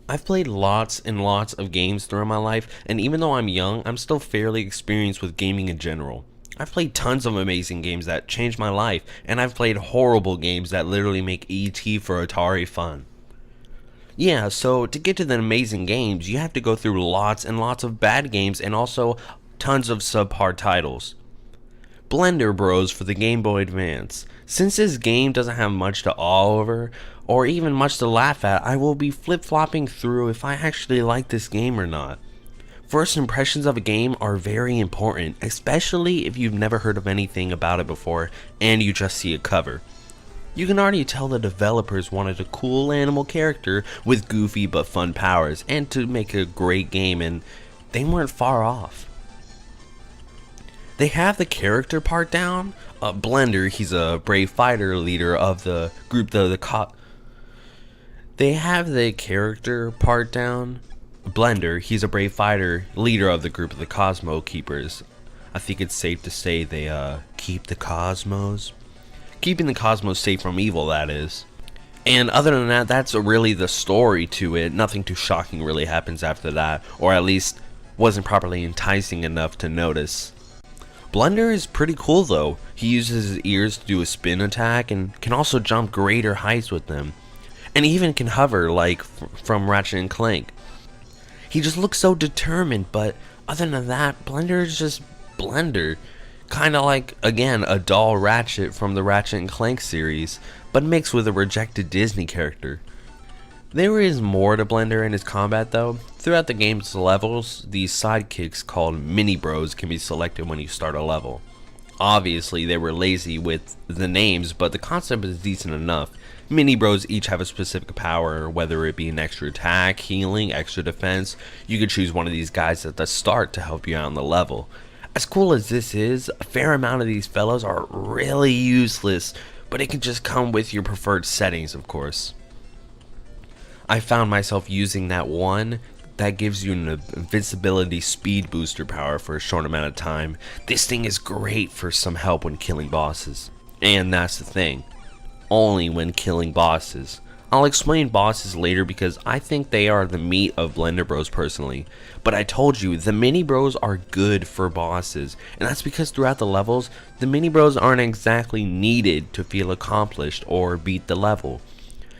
I've played lots and lots of games throughout my life, and even though I'm young, I'm still fairly experienced with gaming in general. I've played tons of amazing games that changed my life, and I've played horrible games that literally make ET for Atari fun. Yeah, so to get to the amazing games, you have to go through lots and lots of bad games and also tons of subpar titles. Blender Bros for the Game Boy Advance. Since this game doesn't have much to awe over, or even much to laugh at, I will be flip-flopping through if I actually like this game or not. First impressions of a game are very important, especially if you've never heard of anything about it before and you just see a cover. You can already tell the developers wanted a cool animal character with goofy but fun powers and to make a great game, and they weren't far off. They have the character part down. Blender, he's a brave fighter leader of the group, They have the character part down. Blender, he's a brave fighter leader of the group of the Cosmo Keepers. I think it's safe to say they keep the cosmos. Keeping the cosmos safe from evil, that is. And other than that, that's really the story to it. Nothing too shocking really happens after that, or at least wasn't properly enticing enough to notice. Blender is pretty cool though. He uses his ears to do a spin attack and can also jump greater heights with them. And even can hover like from Ratchet and Clank. He just looks so determined, but other than that, Blender is just Blender. Kinda like, again, a doll Ratchet from the Ratchet and Clank series, but mixed with a rejected Disney character. There is more to Blender in his combat though. Throughout the game's levels, these sidekicks called mini bros can be selected when you start a level. Obviously they were lazy with the names, but the concept is decent enough. Mini bros each have a specific power, whether it be an extra attack, healing, extra defense. You could choose one of these guys at the start to help you out on the level. As cool as this is, a fair amount of these fellows are really useless, but it can just come with your preferred settings, of course. I found myself using that one that gives you an invincibility speed booster power for a short amount of time. This thing is great for some help when killing bosses. And that's the thing, only when killing bosses. I'll explain bosses later because I think they are the meat of Blender Bros personally. But I told you, the mini bros are good for bosses. And that's because throughout the levels, the mini bros aren't exactly needed to feel accomplished or beat the level.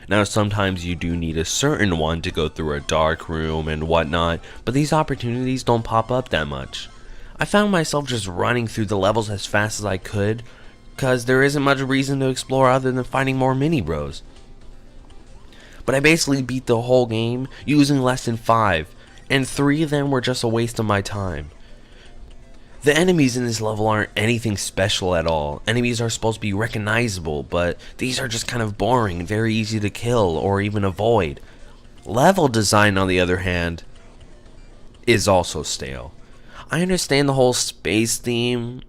Now sometimes you do need a certain one to go through a dark room and whatnot, but these opportunities don't pop up that much. I found myself just running through the levels as fast as I could, cause there isn't much reason to explore other than finding more mini bros. But I basically beat the whole game using less than 5, and 3 of them were just a waste of my time. The enemies in this level aren't anything special at all. Enemies are supposed to be recognizable, but these are just kind of boring, very easy to kill or even avoid. Level design, on the other hand, is also stale. I understand the whole space theme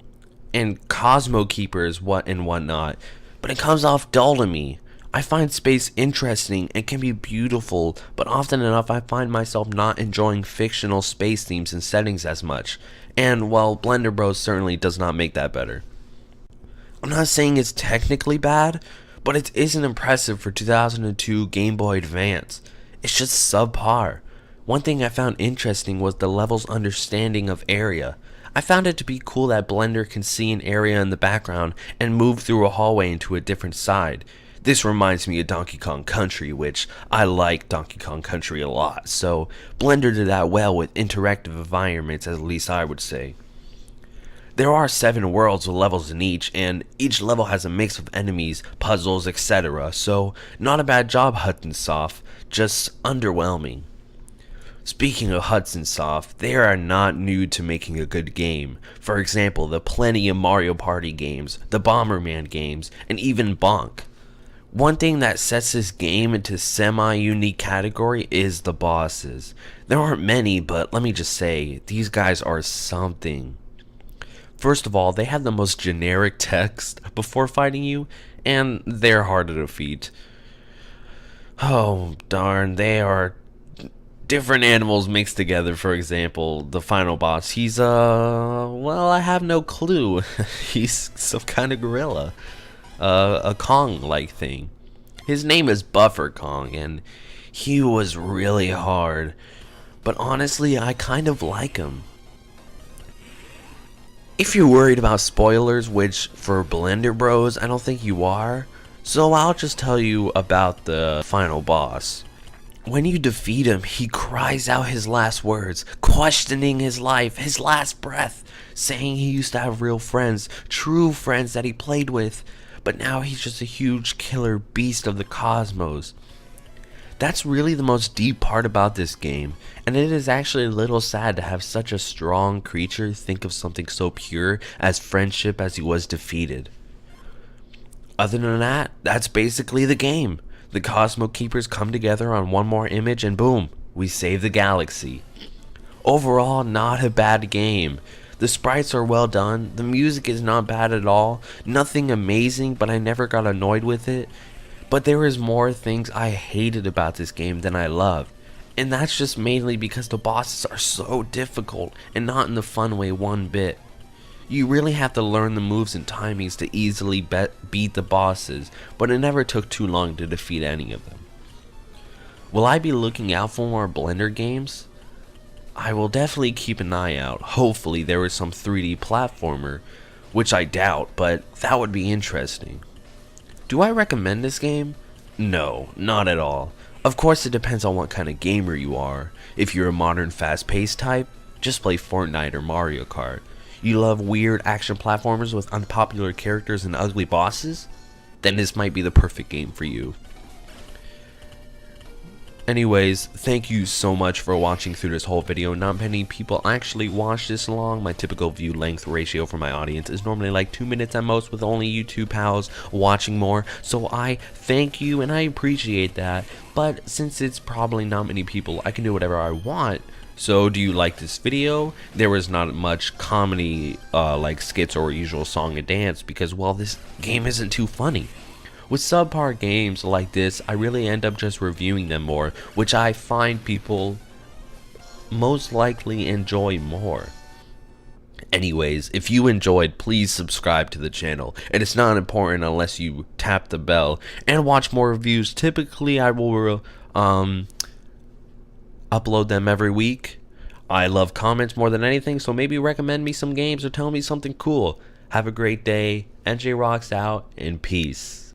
and Cosmo Keepers and whatnot, but it comes off dull to me. I find space interesting and can be beautiful, but often enough I find myself not enjoying fictional space themes and settings as much. And, well, Blender Bros certainly does not make that better. I'm not saying it's technically bad, but it isn't impressive for 2002 Game Boy Advance. It's just subpar. One thing I found interesting was the level's understanding of area. I found it to be cool that Blender can see an area in the background and move through a hallway into a different side. This reminds me of Donkey Kong Country, which I like Donkey Kong Country a lot, so Blender did that well with interactive environments, at least I would say. There are 7 worlds with levels in each, and each level has a mix of enemies, puzzles, etc., so not a bad job, Hudson Soft, just underwhelming. Speaking of Hudson Soft, they are not new to making a good game. For example, the plenty of Mario Party games, the Bomberman games, and even Bonk. One thing that sets this game into semi-unique category is the bosses. There aren't many, but let me just say, these guys are something. First of all, they have the most generic text before fighting you, and they're hard to defeat. Oh, darn, they are different animals mixed together. For example, the final boss, he's well, I have no clue. He's some kind of gorilla. A Kong-like thing. His name is Buffer Kong, and He was really hard, but honestly, I kind of like him. If you're worried about spoilers, which for Blender Bros, I don't think you are, so I'll just tell you about the final boss. When you defeat him, he cries out his last words, questioning his life, his last breath, saying he used to have real friends, true friends that he played with, but now he's just a huge killer beast of the cosmos. That's really the most deep part about this game, and it is actually a little sad to have such a strong creature think of something so pure as friendship as he was defeated. Other than that, that's basically the game. The Cosmo Keepers come together on one more image and boom, we save the galaxy. Overall, not a bad game. The sprites are well done, the music is not bad at all, nothing amazing, but I never got annoyed with it. But there is more things I hated about this game than I loved. And that's just mainly because the bosses are so difficult and not in the fun way one bit. You really have to learn the moves and timings to easily beat the bosses, but it never took too long to defeat any of them. Will I be looking out for more Blender games? I will definitely keep an eye out. Hopefully there is some 3D platformer, which I doubt, but that would be interesting. Do I recommend this game? No, not at all. Of course it depends on what kind of gamer you are. If you're a modern fast-paced type, just play Fortnite or Mario Kart. You love weird action platformers with unpopular characters and ugly bosses? Then this might be the perfect game for you. Anyways, thank you so much for watching through this whole video. Not many people actually watch this long. My typical view length ratio for my audience is normally like 2 minutes at most, with only YouTube pals watching more. So I thank you and I appreciate that. But since it's probably not many people, I can do whatever I want. So do you like this video? There was not much comedy like skits or usual song and dance because, well, this game isn't too funny. With subpar games like this, I really end up just reviewing them more, which I find people most likely enjoy more. Anyways, if you enjoyed, please subscribe to the channel, and it's not important unless you tap the bell and watch more reviews. Typically, I will upload them every week. I love comments more than anything, so maybe recommend me some games or tell me something cool. Have a great day. Njrocks out, and peace.